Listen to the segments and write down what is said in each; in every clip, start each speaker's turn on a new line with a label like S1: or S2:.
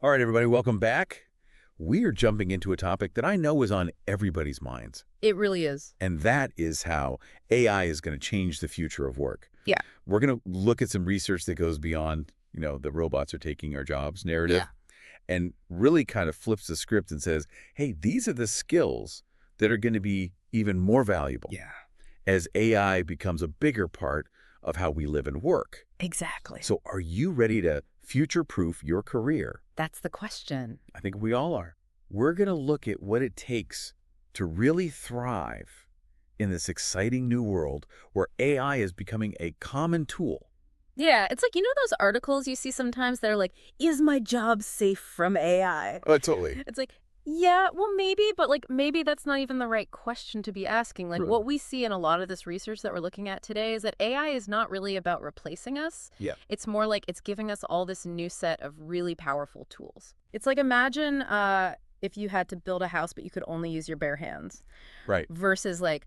S1: All right, everybody, welcome back. We are jumping into a topic that I know is on everybody's minds,
S2: It really is.
S1: and that is how AI is going to change the future of work.
S2: Yeah.
S1: We're going to look at some research that goes beyond, the robots are taking our jobs narrative,
S2: Yeah.
S1: and really kind of flips the script and says, hey, these are the skills that are going to be even more valuable
S2: Yeah.
S1: as AI becomes a bigger part of how we live and work.
S2: Exactly.
S1: So are you ready to future-proof your career?
S2: That's the question.
S1: I think we all are. We're going to look at what it takes to really thrive in this exciting new world where AI is becoming a common tool.
S2: Yeah, it's like, those articles you see sometimes that are like, is my job safe from AI?
S1: Oh, totally.
S2: It's like, yeah, well, maybe, but like, maybe that's not even the right question to be asking. Like,
S1: Really?
S2: what we see in a lot of this research that we're looking at today is that AI is not really about replacing us.
S1: Yeah.
S2: It's more like it's giving us all this new set of really powerful tools. It's like, imagine if you had to build a house, but you could only use your bare hands
S1: Right.
S2: versus like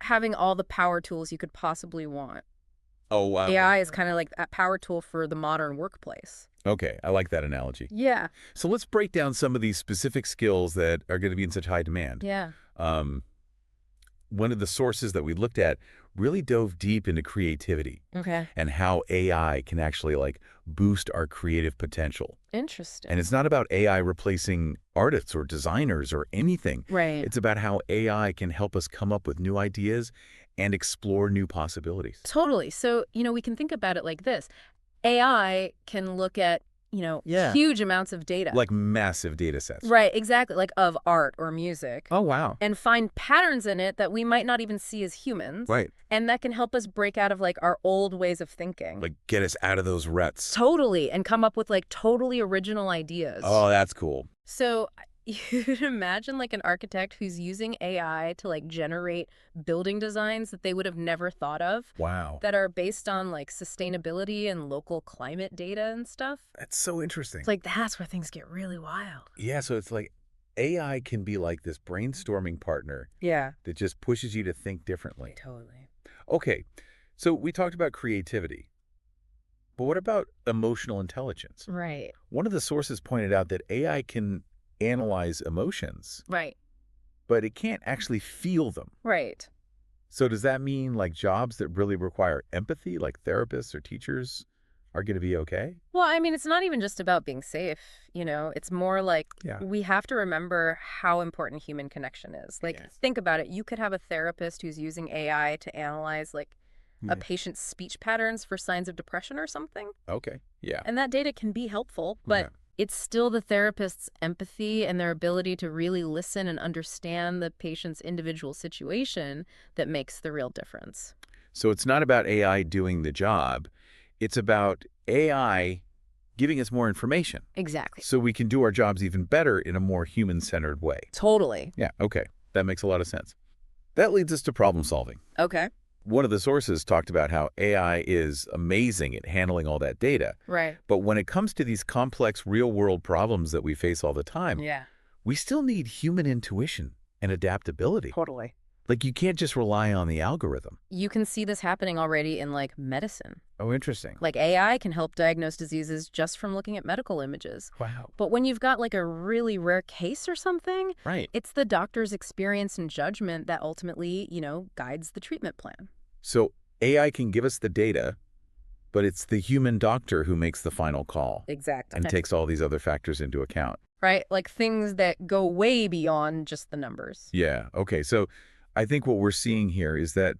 S2: having all the power tools you could possibly want.
S1: Oh, wow.
S2: AI is kind of like that power tool for the modern workplace.
S1: Okay, I like that analogy.
S2: Yeah.
S1: So let's break down some of these specific skills that are going to be in such high demand.
S2: Yeah.
S1: Um, One of the sources that we looked at really dove deep into creativity
S2: Okay.
S1: and how AI can actually boost our creative potential.
S2: Interesting.
S1: And it's not about AI replacing artists or designers or anything.
S2: Right.
S1: It's about how AI can help us come up with new ideas and explore new possibilities.
S2: Totally. So, we can think about it like this. AI can look at,
S1: Yeah.
S2: huge amounts of data.
S1: Like massive data sets.
S2: Right, exactly. Like of art or music.
S1: Oh, wow.
S2: And find patterns in it that we might not even see as humans.
S1: Right.
S2: And that can help us break out of like our old ways of thinking.
S1: Like get us out of those ruts.
S2: Totally. And come up with like totally original ideas.
S1: Oh, that's cool.
S2: So you could imagine like an architect who's using AI to like generate building designs that they would have never thought of
S1: Wow.
S2: that are based on like sustainability and local climate data and stuff.
S1: That's so interesting.
S2: It's like that's where things get really wild.
S1: Yeah, so it's like AI can be like this brainstorming partner
S2: Yeah,
S1: that just pushes you to think differently.
S2: totally.
S1: Okay, so we talked about creativity, but what about emotional intelligence?
S2: Right.
S1: One of the sources pointed out that AI can analyze emotions,
S2: Right.
S1: but it can't actually feel them.
S2: Right.
S1: So does that mean like jobs that really require empathy, like therapists or teachers, are going to be okay?
S2: Well, I mean, it's not even just about being safe, it's more like
S1: Yeah.
S2: we have to remember how important human connection is. Like,
S1: Yes.
S2: think about it. You could have a therapist who's using AI to analyze like
S1: Yeah.
S2: a patient's speech patterns for signs of depression or something.
S1: Okay. Yeah.
S2: And that data can be helpful, but
S1: Yeah.
S2: it's still the therapist's empathy and their ability to really listen and understand the patient's individual situation that makes the real difference.
S1: So it's not about AI doing the job. It's about AI giving us more information
S2: Exactly.
S1: so we can do our jobs even better in a more human-centered way.
S2: Totally.
S1: Yeah. Okay. That makes a lot of sense. That leads us to problem solving.
S2: Okay.
S1: One of the sources talked about how AI is amazing at handling all that data.
S2: Right.
S1: But when it comes to these complex real-world problems that we face all the time,
S2: Yeah.
S1: we still need human intuition and adaptability.
S2: Totally.
S1: Like you can't just rely on the algorithm.
S2: You can see this happening already in like medicine.
S1: Oh, interesting.
S2: Like AI can help diagnose diseases just from looking at medical images.
S1: Wow.
S2: But when you've got like a really rare case or something,
S1: Right.
S2: it's the doctor's experience and judgment that ultimately, guides the treatment plan.
S1: So AI can give us the data, but it's the human doctor who makes the final call
S2: Exactly.
S1: and takes all these other factors into account.
S2: Right? Like things that go way beyond just the numbers.
S1: Yeah. Okay. So I think what we're seeing here is that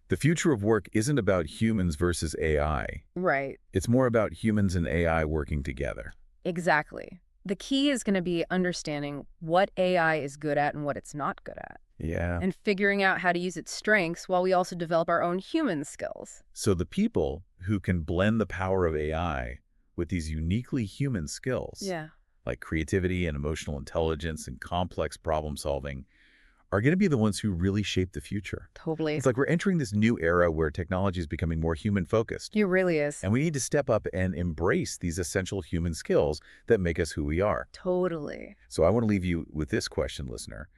S1: the future of work isn't about humans versus AI.
S2: Right.
S1: It's more about humans and AI working together.
S2: Exactly. The key is going to be understanding what AI is good at and what it's not good at,
S1: Yeah.
S2: and figuring out how to use its strengths while we also develop our own human skills.
S1: So the people who can blend the power of AI with these uniquely human skills,
S2: Yeah.
S1: like creativity and emotional intelligence and complex problem solving, are going to be the ones who really shape the future.
S2: Totally.
S1: It's like we're entering this new era where technology is becoming more human-focused,
S2: It really is.
S1: and we need to step up and embrace these essential human skills that make us who we are.
S2: Totally.
S1: So I want to leave you with this question, listener.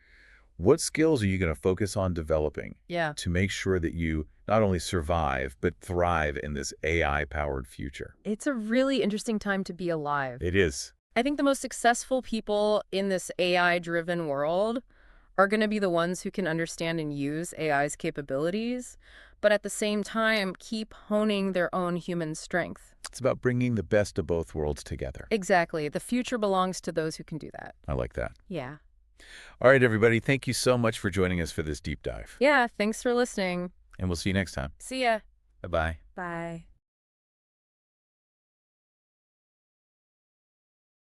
S1: What skills are you going to focus on developing
S2: Yeah.
S1: to make sure that you not only survive, but thrive in this AI-powered future?
S2: It's a really interesting time to be alive.
S1: It is.
S2: I think the most successful people in this AI-driven world are going to be the ones who can understand and use AI's capabilities, but at the same time, keep honing their own human strength.
S1: It's about bringing the best of both worlds together.
S2: Exactly. The future belongs to those who can do that.
S1: I like that.
S2: Yeah.
S1: All right, everybody. Thank you so much for joining us for this deep dive.
S2: Yeah, thanks for listening.
S1: And we'll see you next time.
S2: See ya.
S1: Bye-bye.
S2: Bye.